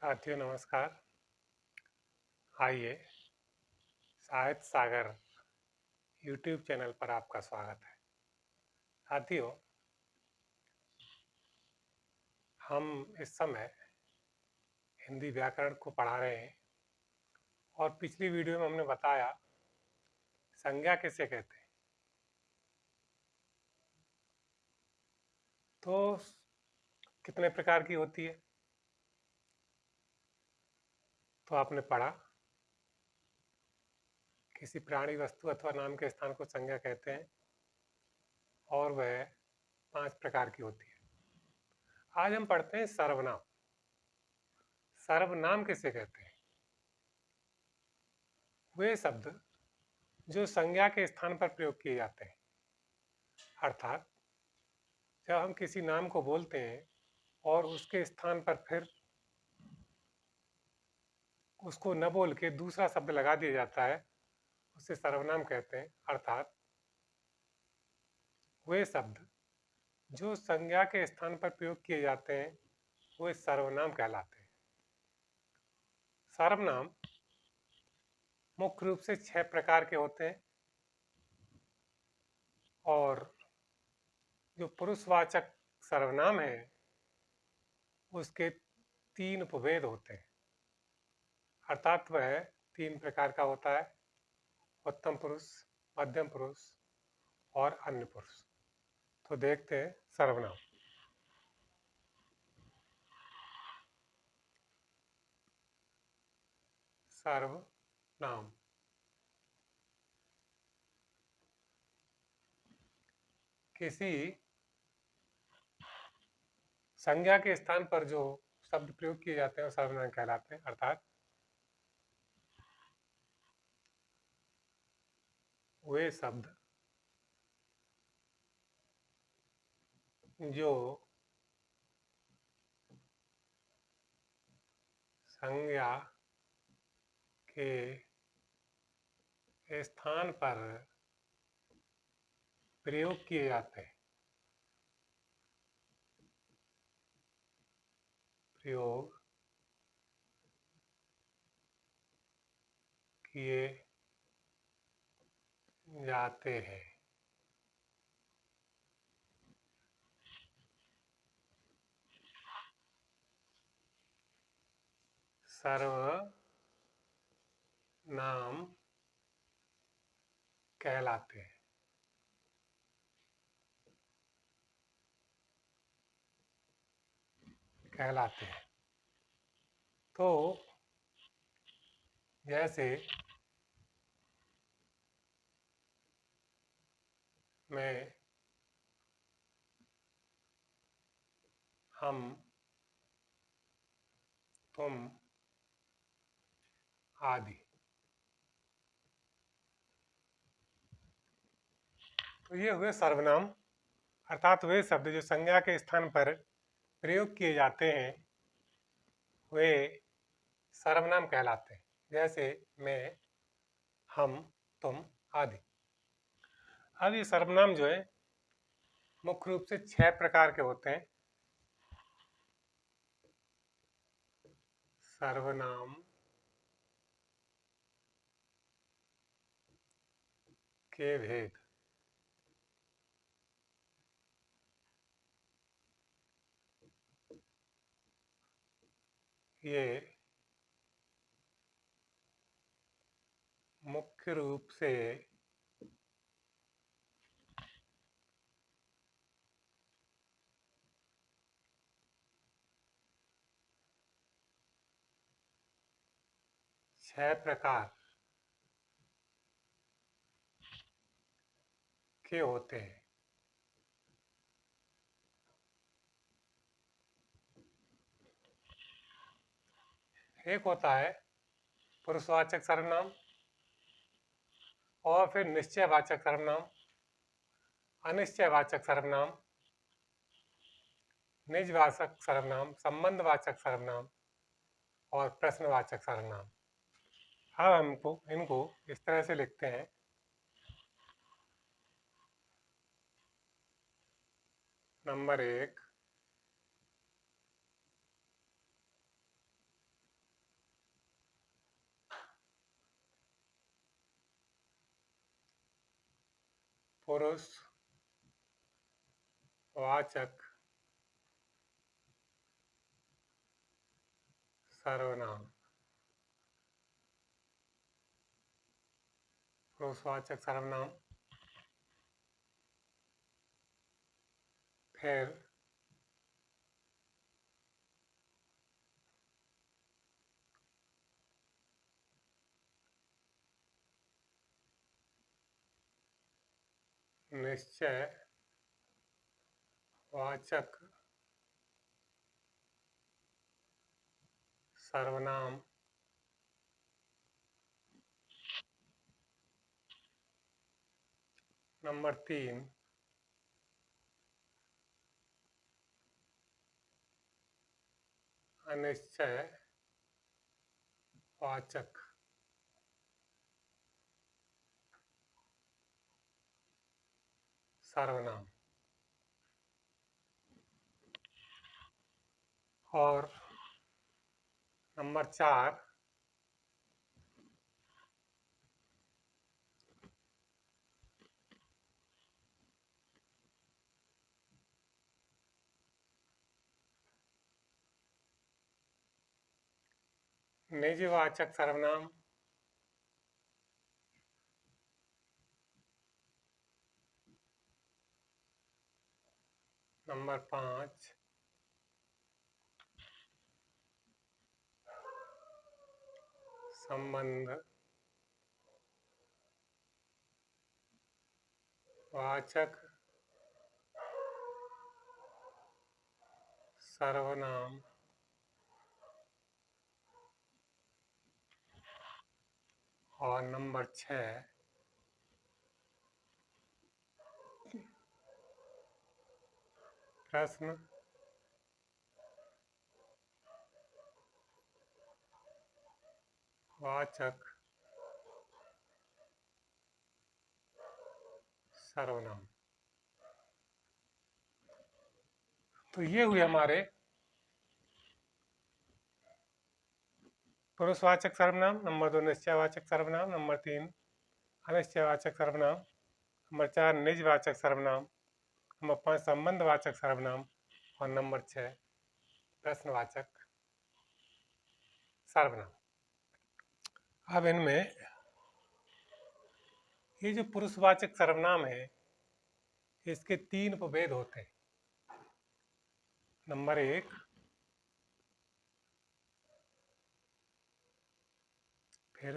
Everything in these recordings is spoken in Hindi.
साथियों नमस्कार। आइए साहित्य सागर यूट्यूब चैनल पर आपका स्वागत है। साथियों, हम इस समय हिंदी व्याकरण को पढ़ा रहे हैं और पिछली वीडियो में हमने बताया संज्ञा किसे कहते हैं। तो कितने प्रकार की होती है तो आपने पढ़ा, किसी प्राणी, वस्तु अथवा नाम के स्थान को संज्ञा कहते हैं और वह 5 प्रकार की होती है। आज हम पढ़ते हैं सर्वनाम। सर्वनाम किसे कहते हैं? वे शब्द जो संज्ञा के स्थान पर प्रयोग किए जाते हैं। अर्थात जब हम किसी नाम को बोलते हैं और उसके स्थान पर फिर उसको न बोल के दूसरा शब्द लगा दिया जाता है, उसे सर्वनाम कहते हैं। अर्थात वे शब्द जो संज्ञा के स्थान पर प्रयोग किए जाते हैं वे सर्वनाम कहलाते हैं। सर्वनाम मुख्य रूप से 6 प्रकार के होते हैं और जो पुरुषवाचक सर्वनाम है उसके 3 उपभेद होते हैं। अर्थात वह 3 प्रकार का होता है: उत्तम पुरुष, मध्यम पुरुष और अन्य पुरुष। तो देखते हैं सर्वनाम। सर्वनाम किसी संज्ञा के स्थान पर जो शब्द प्रयोग किए जाते हैं सर्वनाम कहलाते हैं। अर्थात वे शब्द जो संज्ञा के स्थान पर प्रयोग किए जाते हैं, प्रयोग किए जाते हैं। सर्वनाम कहलाते हैं। कहलाते हैं तो जैसे मैं, हम, तुम आदि। तो ये हुए सर्वनाम। अर्थात वे शब्द जो संज्ञा के स्थान पर प्रयोग किए जाते हैं वे सर्वनाम कहलाते हैं। जैसे मैं, हम, तुम आदि। अब ये सर्वनाम जो है मुख्य रूप से 6 प्रकार के होते हैं। सर्वनाम के भेद। ये मुख्य रूप से 6 प्रकार के होते हैं। एक होता है पुरुषवाचक सर्वनाम और फिर निश्चयवाचक सर्वनाम, अनिश्चयवाचक सर्वनाम, निजवाचक सर्वनाम, संबंधवाचक सर्वनाम और प्रश्नवाचक सर्वनाम। अब हमको इनको इस तरह से लिखते हैं। नंबर 1 पुरुष वाचक सर्वनाम। पुरुषवाचक सर्वनाम। फिर निश्चय वाचक सर्वनाम। नंबर 3 अनिश्चय वाचक सर्वनाम। और नंबर 4 निजवाचक सर्वनाम। नंबर 5 संबंध वाचक सर्वनाम। और नंबर 6 प्रश्न वाचक सर्वनाम। तो ये हुए हमारे पुरुषवाचक सर्वनाम। नंबर 2 निश्चयवाचक सर्वनाम। नंबर 3 अनिश्चयवाचक सर्वनाम। नंबर 4 निजवाचक सर्वनाम। नंबर 5 संबंधवाचक सर्वनाम। और नंबर 6 प्रश्नवाचक सर्वनाम। अब इनमें ये जो पुरुषवाचक सर्वनाम है इसके 3 उपभेद होते हैं। नंबर 1 फिर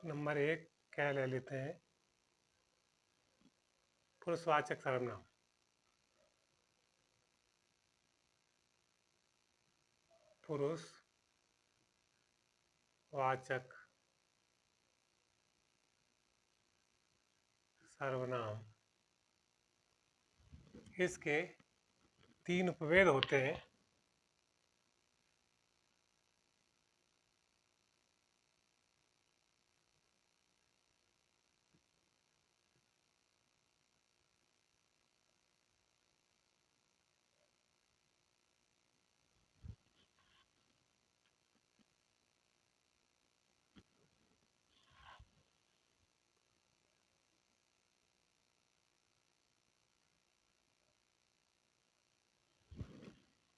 नंबर 1 क्या ले लेते हैं पुरुषवाचक सर्वनाम। पुरुषवाचक सर्वनाम इसके 3 उपभेद होते हैं।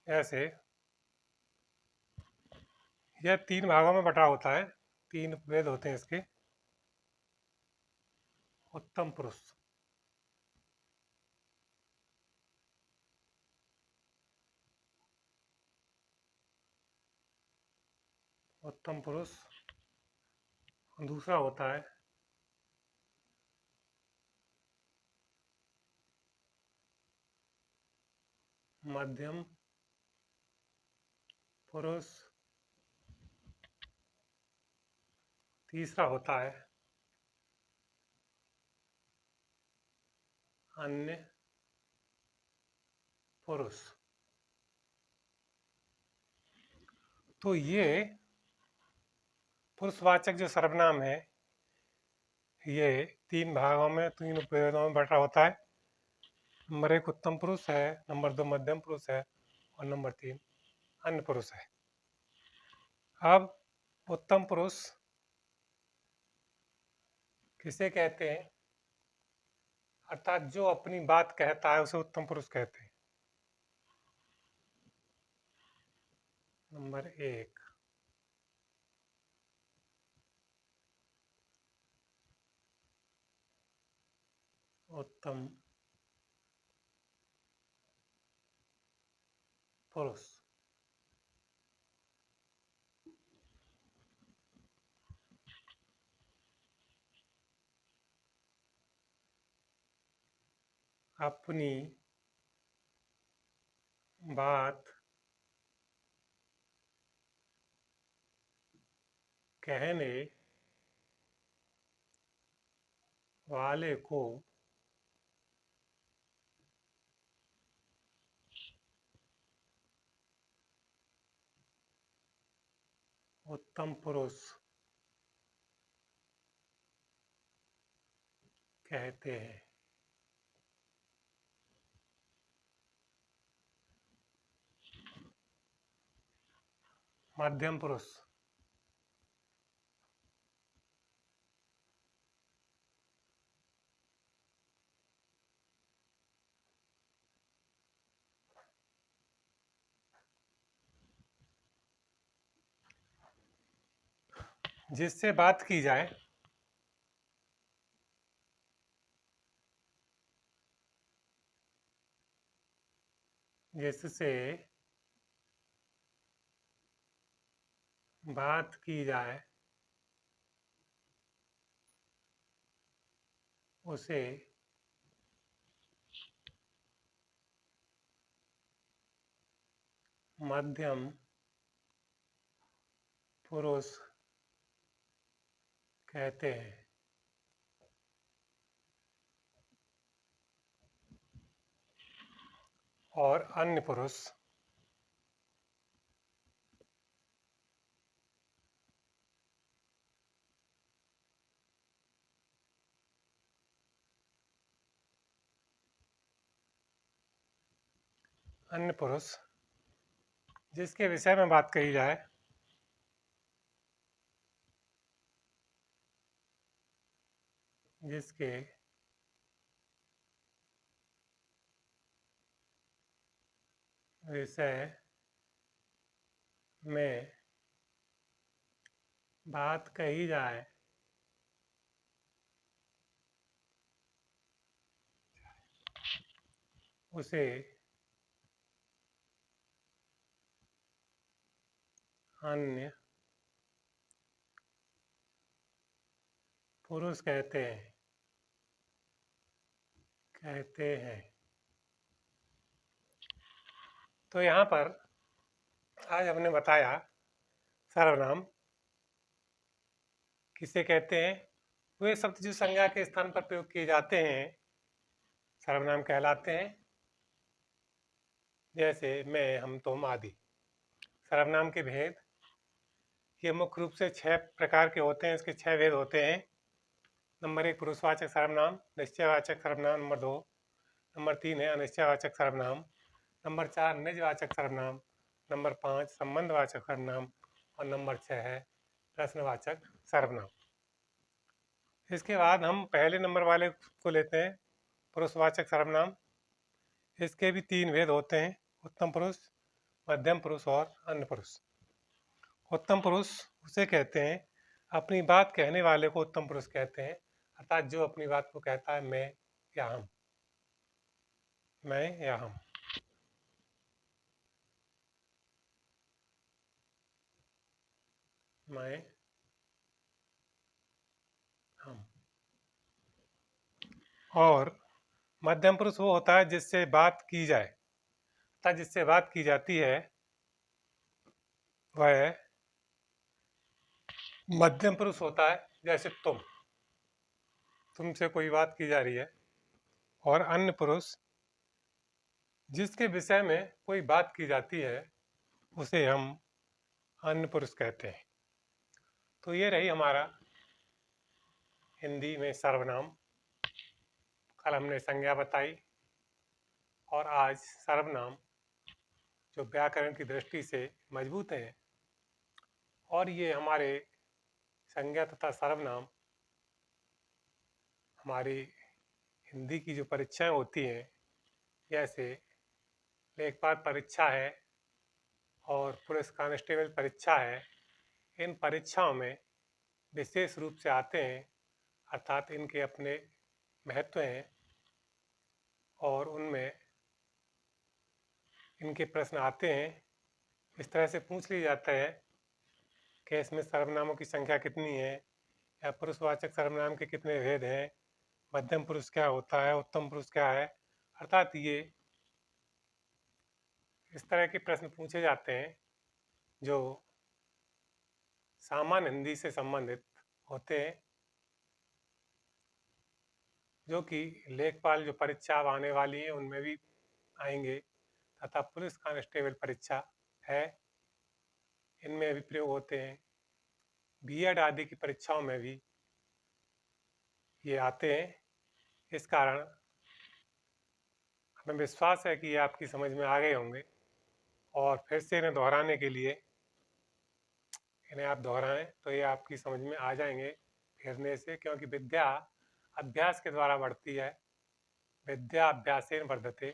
ऐसे यह 3 भागों में बटा होता है। 3 उपभेद होते हैं इसके। उत्तम पुरुष, उत्तम पुरुष। दूसरा होता है मध्यम पुरुष। तीसरा होता है अन्य पुरुष। तो ये पुरुषवाचक जो सर्वनाम है ये 3 भागों में 3 उपभेदों में बटा होता है। नंबर 1 उत्तम पुरुष है, नंबर 2 मध्यम पुरुष है और नंबर 3 अन्य पुरुष है। अब उत्तम पुरुष किसे कहते हैं? अर्थात जो अपनी बात कहता है उसे उत्तम पुरुष कहते हैं। नंबर 1, उत्तम पुरुष। अपनी बात कहने वाले को उत्तम पुरुष कहते हैं। मध्यम पुरुष। जिससे बात की जाए जिससे बात की जाए उसे मध्यम पुरुष कहते हैं। और अन्य पुरुष अन्य पुरुष जिसके विषय में बात कही जाए जिसके विषय में बात कही जाए उसे अन्य पुरुष कहते हैं। तो यहाँ पर आज हमने बताया सर्वनाम किसे कहते हैं। वे शब्द जो संज्ञा के स्थान पर प्रयोग किए जाते हैं सर्वनाम कहलाते हैं। जैसे मैं, हम, तुम आदि। सर्वनाम के भेद ये मुख्य रूप से 6 प्रकार के होते हैं। इसके 6 भेद होते हैं। नंबर 1 पुरुषवाचक सर्वनाम, निश्चयवाचक सर्वनाम। नंबर 2 नंबर 3 है अनिश्चयवाचक सर्वनाम। नंबर 4 निजवाचक सर्वनाम। नंबर 5 संबंधवाचक सर्वनाम। और नंबर 6 है प्रश्नवाचक सर्वनाम। इसके बाद हम पहले नंबर वाले को लेते हैं, पुरुषवाचक सर्वनाम। इसके भी 3 भेद होते हैं, उत्तम पुरुष, मध्यम पुरुष और अन्य पुरुष। उत्तम पुरुष उसे कहते हैं, अपनी बात कहने वाले को उत्तम पुरुष कहते हैं। अर्थात जो अपनी बात को कहता है मैं या हम, मैं या हम। मैं, हम। और मध्यम पुरुष वो होता है जिससे बात की जाए, अर्थात जिससे बात की जाती है वह मध्यम पुरुष होता है। जैसे तुमसे कोई बात की जा रही है। और अन्य पुरुष जिसके विषय में कोई बात की जाती है उसे हम अन्य पुरुष कहते हैं। तो ये रही हमारा हिंदी में सर्वनाम। कल हमने संज्ञा बताई और आज सर्वनाम जो व्याकरण की दृष्टि से मजबूत है। और ये हमारे संज्ञा तथा सर्वनाम हमारी हिंदी की जो परीक्षाएं होती हैं, जैसे लेखपाल परीक्षा है और पुलिस कांस्टेबल परीक्षा है, इन परीक्षाओं में विशेष रूप से आते हैं, अर्थात इनके अपने महत्व हैं और उनमें इनके प्रश्न आते हैं। इस तरह से पूछ लिया जाता है कि इसमें सर्वनामों की संख्या कितनी है, या पुरुषवाचक सर्वनाम के कितने भेद हैं, मध्यम पुरुष क्या होता है, उत्तम पुरुष क्या है। अर्थात ये इस तरह के प्रश्न पूछे जाते हैं जो सामान्य हिंदी से संबंधित होते हैं, जो कि लेखपाल जो परीक्षा अब आने वाली है उनमें भी आएंगे, तथा पुलिस कांस्टेबल परीक्षा है इनमें भी प्रयोग होते हैं। बीएड आदि की परीक्षाओं में भी ये आते हैं। इस कारण हमें विश्वास है कि ये आपकी समझ में आ गए होंगे, और फिर से इन्हें दोहराने के लिए इन्हें आप दोहराएं तो ये आपकी समझ में आ जाएंगे फिरने से, क्योंकि विद्या अभ्यास के द्वारा बढ़ती है। विद्या अभ्यासेन वर्धते।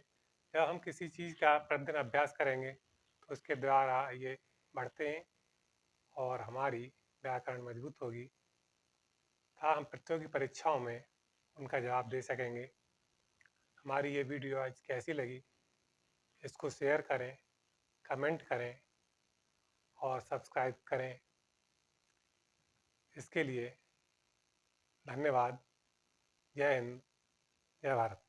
जब हम किसी चीज़ का प्रतिदिन अभ्यास करेंगे तो उसके द्वारा ये बढ़ते हैं और हमारी व्याकरण मजबूत होगी, तथा हम प्रतियोगी परीक्षाओं में उनका जवाब दे सकेंगे। हमारी ये वीडियो आज कैसी लगी, इसको शेयर करें, कमेंट करें और सब्सक्राइब करें। इसके लिए धन्यवाद। जय हिंद, जय भारत।